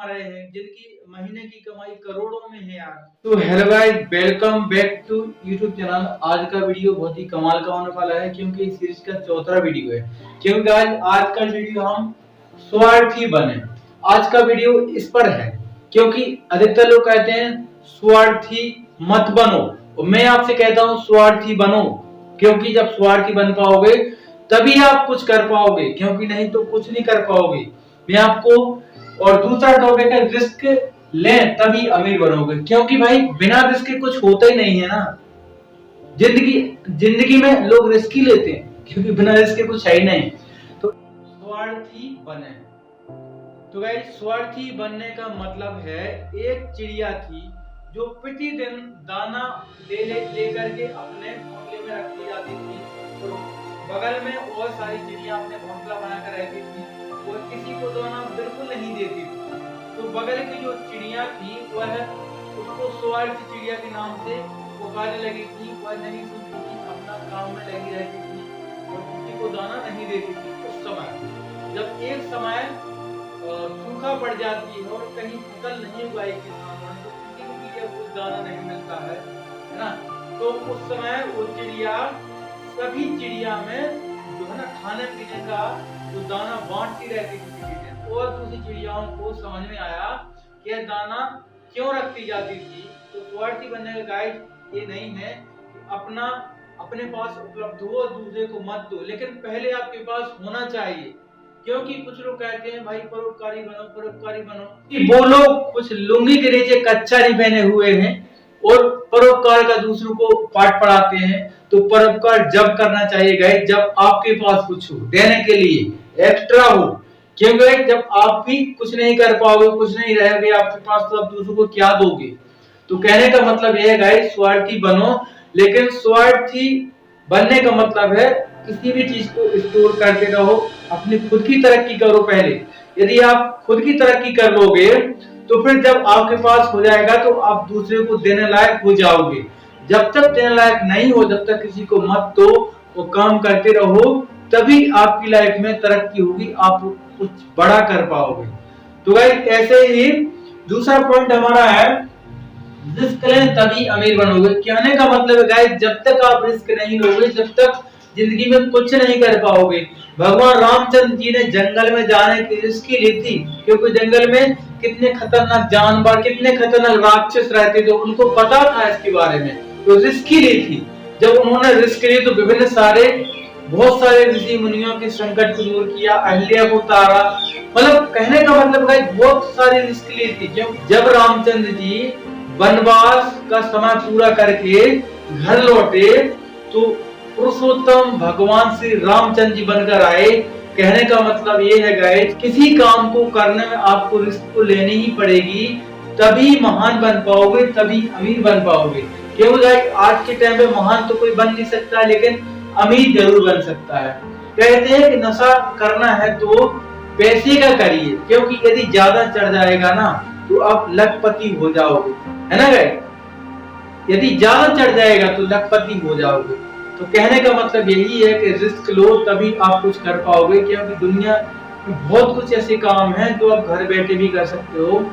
रहे हैं जिनकी महीने की कमाई करोड़ों में है यार। तो hello guys, welcome back to YouTube channel. आज का वीडियो बहुत ही कमाल का होने वाला है क्योंकि इस सीरीज का चौथा वीडियो है। क्योंकि गाइस आज का वीडियो हम स्वार्थी बने, आज का वीडियो इस पर है क्योंकि अधिकतर लोग कहते हैं स्वार्थी मत बनो, और मैं आपसे कहता हूँ स्वार्थी बनो, क्योंकि जब स्वार्थी बन पाओगे तभी आप कुछ कर पाओगे, क्योंकि नहीं तो कुछ नहीं कर पाओगे। मैं आपको और दूसरा टॉपिक है रिस्क लें तभी अमीर बनोगे, क्योंकि भाई बिना रिस्क के कुछ होता ही नहीं है ना। जिंदगी में लोग रिस्क ही लेते हैं क्योंकि बिना रिस्क के कुछ है ही नहीं। तो स्वार्थी बने। तो गाइस स्वार्थी बनने का मतलब है, एक चिड़िया थी जो प्रतिदिन दाना ले करके अपने घोंसले में रखी जाती थी, तो बगल में और सारी चिड़िया अपने घोंसला बनाकर रहती थी और किसी को दाना बिल्कुल नहीं देती थी। तो बगल की जो चिड़िया थी वह उसको स्वार्थी चिड़िया के नाम से पुकारने लगी थी। वह नहीं सुनती थी, अपना काम में लगी रहती थी और किसी को दाना नहीं देती थी। उस समय जब एक समय सूखा पड़ जाती है और कहीं फसल नहीं उगाई किसानों ने, तो किसी भी चिड़िया को दाना नहीं मिलता है ना। तो उस समय वो चिड़िया सभी चिड़िया में जो है ना खाने पीने का जो दाना बांटती रहती थी और दूसरी चिड़ियाओं को समझ में आया कि यह दाना क्यों रखती जाती थी। तो स्वार्थी बनने का गाइड ये नहीं है कि अपने पास उपलब्ध हो दूसरे को मत दो, लेकिन पहले आपके पास होना चाहिए। क्योंकि कुछ लोग कहते हैं भाई परोपकारी बनो परोपकारी बनो, कि वो लोग कुछ लुंगी के नीचे कच्चा नहीं पहने हुए हैं और परोपकार का दूसरों को पाठ पढ़ाते हैं। तो परोपकार जब करना चाहिए गाइस जब आपके पास कुछ हो देने के लिए, एक्स्ट्रा हो। क्योंकि जब आप भी कुछ नहीं कर पाओगे, कुछ नहीं रहेगा आपके पास, तो आप दूसरों को क्या दोगे। तो कहने का मतलब यह है गाइस स्वार्थी बनो, लेकिन स्वार्थी बनने का मतलब है किसी भी चीज को स्टोर करते रहो, अपनी खुद की तरक्की करो पहले। यदि आप खुद की तरक्की कर लोगे तो फिर जब आपके पास हो जाएगा तो आप दूसरे को देने लायक हो जाओगे। जब तक देने लायक नहीं हो, जब तक किसी को मत दो, वो काम करते रहो, तभी आपकी लाइफ में तरक्की होगी, आप कुछ बड़ा कर पाओगे। तो गाइस ऐसे ही दूसरा पॉइंट हमारा है रिस्क लें तभी अमीर बनोगे। कहने का मतलब है गाइस जब तक आप रिस्क नहीं लोगे जब तक जिंदगी में कुछ नहीं कर पाओगे। भगवान रामचंद्र जी ने जंगल में जाने की रिस्क ली थी, क्योंकि जंगल में कितने खतरनाक जानवर, कितने खतरनाक राक्षस रहते थे, उनको पता था इसके बारे में, तो रिस्क ली थी। जब उन्होंने रिस्क ली तो बहुत सारे ऋषि मुनियों के संकट को दूर किया, अहिल्या को तारा। मतलब कहने का मतलब है बहुत सारी रिस्क ली थी। जब रामचंद्र जी वनवास का समय पूरा करके घर लौटे तो पुरुषोत्तम भगवान श्री रामचंद्र जी बनकर आए। कहने का मतलब ये है गाइस किसी काम को करने में आपको रिस्क को लेनी ही पड़ेगी, तभी महान बन पाओगे, तभी अमीर बन पाओगे। क्योंकि गाइस आज के टाइम में महान तो कोई बन नहीं सकता, लेकिन अमीर जरूर बन सकता है। कहते हैं कि नशा करना है तो पैसे का करिए, क्योंकि यदि ज्यादा चढ़ जाएगा ना तो आप लखपति हो जाओगे, है ना गाइस। यदि ज्यादा चढ़ जाएगा तो लखपति हो जाओगे। तो कहने का मतलब यही है कि रिस्क लो तभी आप कुछ कर पाओगे, क्योंकि दुनिया में बहुत कुछ ऐसे काम हैं जो आप घर बैठे भी कर सकते हो।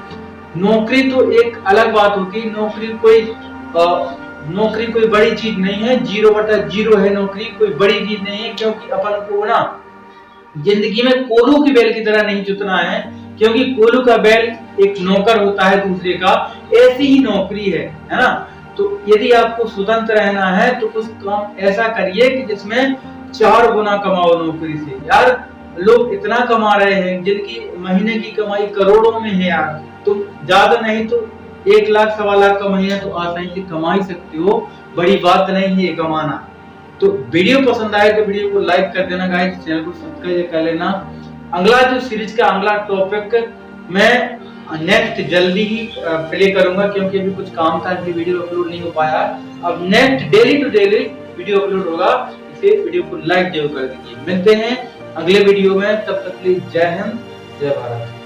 नौकरी तो एक अलग बात होगी, नौकरी कोई बड़ी चीज नहीं है, 0/0 है नौकरी, कोई बड़ी चीज नहीं है। क्योंकि अपन को ना जिंदगी में कोलू की बैल की तरह नहीं जुतना है, क्योंकि कोलू का बैल एक नौकर होता है दूसरे का, ऐसी ही नौकरी है ना। तो यदि आपको स्वतंत्र रहना है तो कुछ काम ऐसा करिए कि जिसमें 4 गुना कमाओ नौकरी से। यार लोग इतना कमा रहे हैं जिनकी महीने की कमाई करोड़ों में है यार। तुम ज्यादा नहीं तो 1 लाख 1.25 लाख का महीना तो आसानी से कमा ही सकते हो, बड़ी बात नहीं है कमाना। तो वीडियो पसंद आए तो वीडियो को लाइक कर देना गाइस, चैनल को सब्सक्राइब कर लेना। अगला जो सीरीज का अगला टॉपिक मैं नेक्स्ट जल्दी ही प्ले करूंगा, क्योंकि अभी कुछ काम था इसलिए वीडियो अपलोड नहीं हो पाया। अब next daily to daily video upload होगा, इसे वीडियो को लाइक जरूर कर दीजिए। मिलते हैं अगले वीडियो में, तब तक के लिए जय हिंद जय भारत।